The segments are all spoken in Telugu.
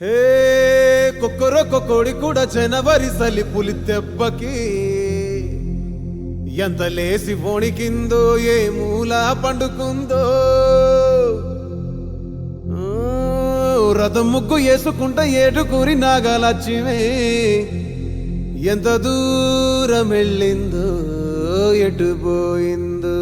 హే కొక్కరొక్క కోడి కూడా జనవరి సలి పులి దెబ్బకి ఎంత లేసి వణికిందో ఏ మూల పండుకుందో రథం ముగ్గు వేసుకుంట ఏడుకూరి నాగలక్ష్మి ఎంత దూరం వెళ్ళిందో ఎటు పోయిందో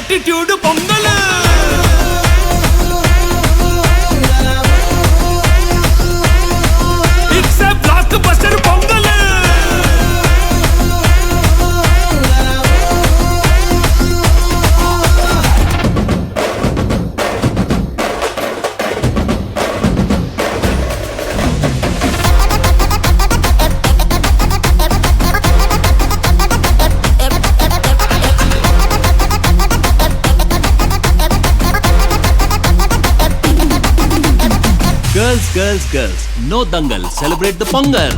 attitude pongal it's a blockbuster pongal Girls, no dangal, celebrate the Pongal.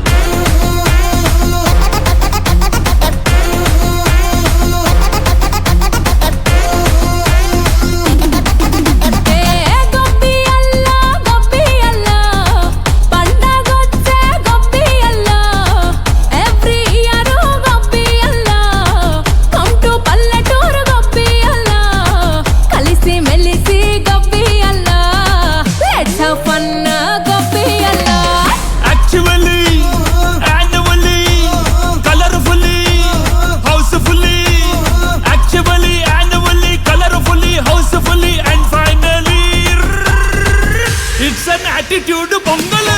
Attitude pongal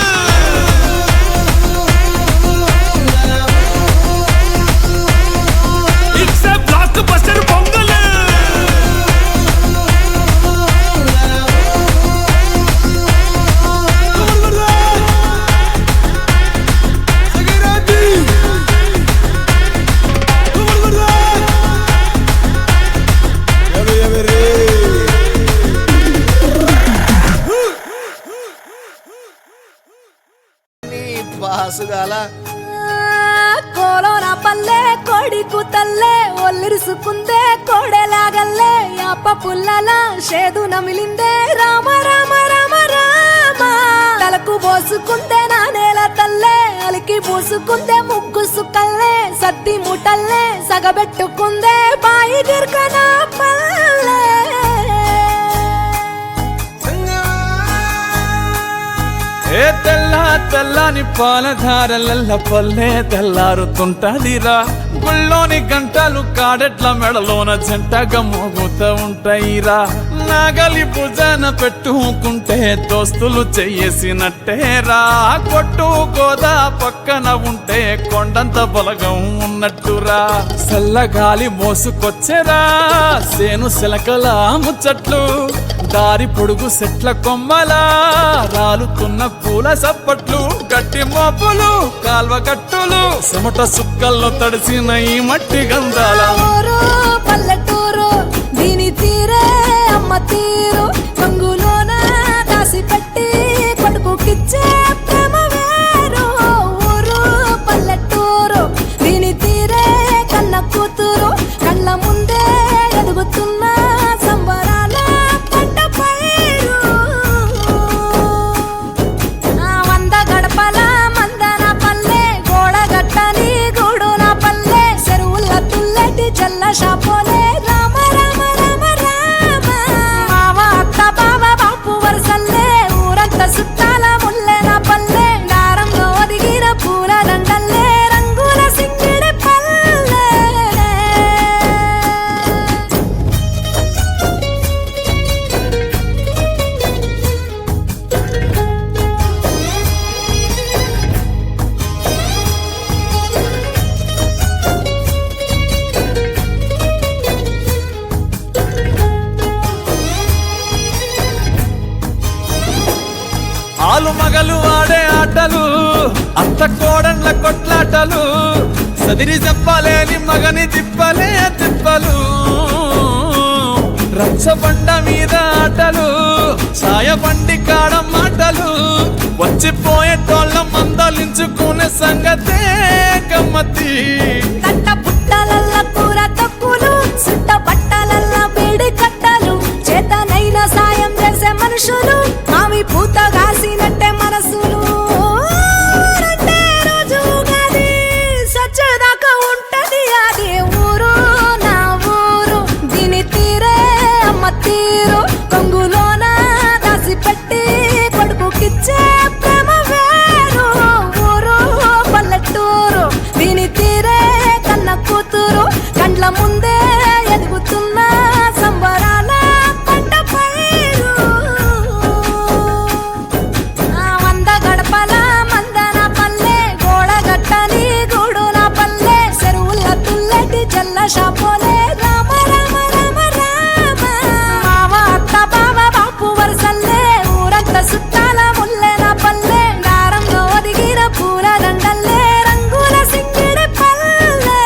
it's a blockbuster pongal కోలోన పల్లె కోడి కూతల్లే ఒల్లిరుసుకుందే కోడెలాగల్లే యాప పుల్లల షేదు నమిలిందే రామ రామ రామ రామ తలకు పోసుకుందే నా నేల తల్లే అలికి పూసుకుందే ముగ్గు సుక్కల్లే సద్ది ముటల్లే సగబెట్టుకుందే బాయి గిర్కన పల్లె ఏ తెల్లని పాలధారలల్ల పల్లె తెల్లారుతుంటదిరా గుళ్ళోని గంటలు కాడెట్ల మెడలోన జంటగా మోగుతూ ఉంటాయిరా నాగలి భుజాన పెట్టుకుంటే దోస్తులు చెయ్యేసినట్టేరా కొట్టు గోదా పక్కన ఉంటే కొండంత బలగం ఉన్నట్టురా చల్లగాలి మోసుకొచ్చెరా సేను శిలకల ముచ్చట్లు దారి పొడుగు సెట్ల కొమ్మలా రాలుతున్న పూల సప్పట్లు గట్టి మోపులు కాల్వ గట్టులు చెమట సుక్కల్లో తడిసిన ఈ మట్టి గంధాల పల్లెటూరు దీని తీరే అమ్మ తీరు కంగులోన దాసి పెట్టి కొడుకుకిచ్చే ప్రేమ వేరు ఊరు పల్లెటూరు దీని తీరే కన్న కూతురు కళ్ళ ముందే ఎదుగుతున్న సంబరాల పంట పైరు వంద గడపల మందన పల్లె గోడ గట్టని గూడున పల్లె చెరువుల తుల్లటి చల్ల షాప్ అత్త కోడళ్ళ కొట్లాటలు సదిరి చెప్పలేని మగని తిప్పలే తిప్పలు రచ్చబండ మీద ఆటలు ఛాయబండి కాడ మాటలు వచ్చిపోయేటోళ్ళ మందలించుకునే సంగతే గమ్మతి కట్ట పుట్టలల్ల కూర తక్కులు సుట్ట బట్టలల్ల వేడి కట్టలు చేతనైన సాయం చేసే మనుషులు మామి పూత కాసినట్టే మనసులు అంటే రోజు గది సచ్చేదాకా ఉంటది అది ఊరు నా ఊరు దీని తీరే అమ్మ తీరు కొంగులోన దాసి పెట్టి కొడుకుకిచ్చే ప్రేమ వేరు ఊరు పల్లెటూరు దీని తీరే కన్న కూతురు కండ్ల ముందే ఎదుగుతున్న సంబరాల పంట పైరు వంద గడపల మందన పల్లె గోడగట్టని గూడు నా పల్లె చెరువుల తుల్లటి జల్ల షాపోలే రామ రామ రామ రామ మామ అత్త బావ బాపు వరసల్లే ఊరంత సుట్టాల ముల్లె నా పల్లె దారంలో ఒదిగిన పూల దండల్లే రంగుల సింగిడి పల్లె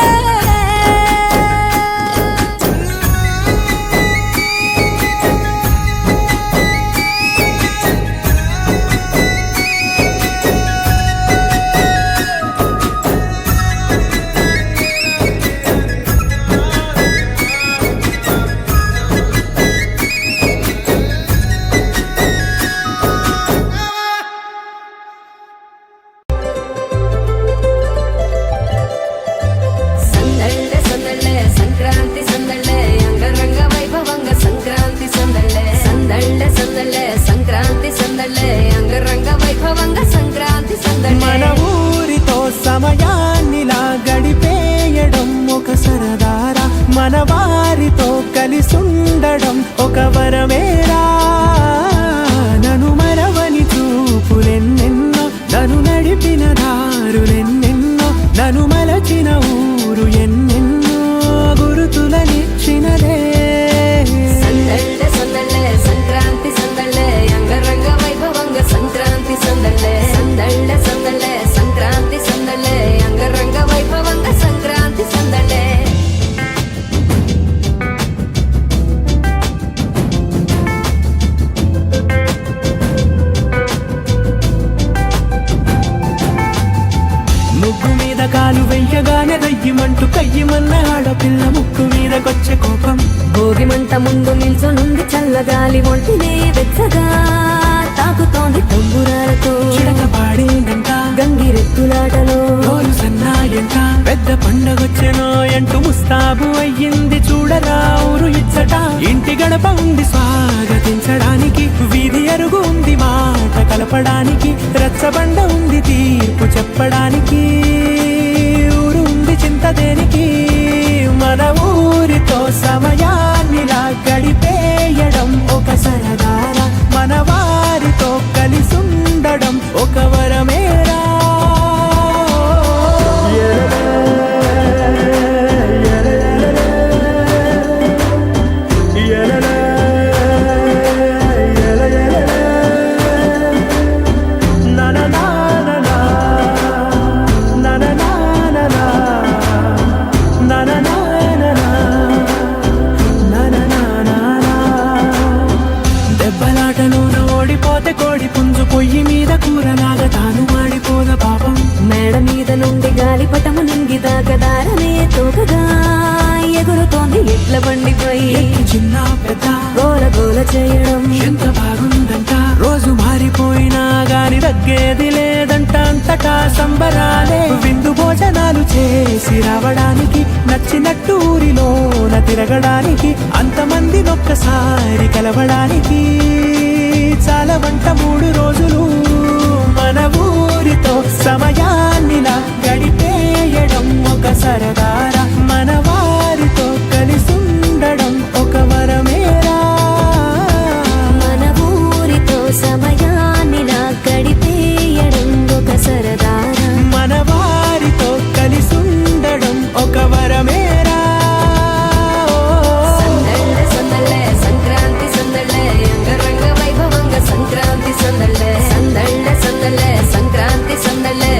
సందళ్ళే సందళ్ళే సంక్రాంతి సందళ్ళే అంగరంగ వైభవంగ సంక్రాంతి సందళ్ళే సందళ్ళే సందళ్ళే సంక్రాంతి సందళ్ళే అంగరంగ వైభవంగ సంక్రాంతి సందళ్ళే మన ఊరితో సమయాన్నిలా గడిపేయడం ఒక సరదారా మన వారితో కలిసుండడం ఒక వరమేరా నన్ను మరవని చూపులెన్నెన్నో నన్ను నడిపిన దారులెన్నెన్నో నన్ను మలచిన ఊరు ఎన్నెన్నో గురుతులనిచ్చినదే సందళ్ళే సందళ్ళే సంక్రాంతి సందళ్ళే అంగరంగ వైభవంగ సంక్రాంతి సందళ్ళే సందళ్ళే సందళ్ళే సంక్రాంతి సందళ్ళే అంగరంగ వైభవంగ సంక్రాంతి సందళ్ళే ముగ్గు మీద కాలు వెయ్యగానే దయ్యమంటూ కయ్యమన్న ఆడపిల్ల ముక్కు మీదకొచ్చే కోపం భోగి మంట ముందు నిల్చొనుంది చల్లగాలి ఒంటినే వెచ్చగా తాకుతోంది తంబురాలతో చిడక పాడేదంట గంగిరెత్తులాటలో తోలు సన్నాయంట పెద్ద పండగొచ్చెనో అంటూ ముస్తాబు అయ్యింది చూడరా ఊరు ఇచ్చట ఇంటి గడప ఉంది స్వాగతించడానికి వీధి అరుగు ఉంది మాట కలపడానికి రచ్చబండ ఉంది తీర్పు చెప్పడానికి ఊరు ఉంది చింత దేనికి మన ఊరితో సమయాన్నిలా గడిపేయడం ఒక సరదారా మన వారితో కలిసుండడం ఒక వరమేరా దెబ్బలాటలోన ఓడిపోతే కోడి పుంజు పొయ్యి మీద కూరలాగా తాను మాడిపోద పాపం మేడ మీద నుండి గాలిపటము నింగి దాకదారనే తోకగా ఎగురుతోంది ఎట్ల బండిపై ఎక్కి చిన్న పెద్ద గోల గోల చేయడం ఎంత బాగుందంట రోజు మారిపోయినా గాని తగ్గేది లేదంట అంతటా సంబరాలే విందు భోజనాలు చేసి రావడానికి నచ్చినట్టు ఊరిలోన తిరగడానికి అంతమంది ఒక్కసారి కలవడానికి చాలా వంట 3 రోజులు మన ఊరితో సమయాన్నిలా గడిపేయడం ఒక సరదారా మన వారితో కలిసుండడం ఒక వరమేరా మన ఊరితో సమయాన్నిలా గడిపేయడం ఒక సరదారా మన వారితో కలిసుండడం ఒక వరమేరా సందళ్ళే సందళ్ళే సంక్రాంతి సందళ్ళే అంగరంగ వైభవంగ సంక్రాంతి సందళ్ళే సందళ్ళే సందళ్ళే సంక్రాంతి సందళ్ళే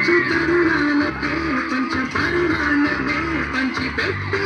పంచు తరుణాలకే పంచ పరుణాలనే పంచి పెట్టి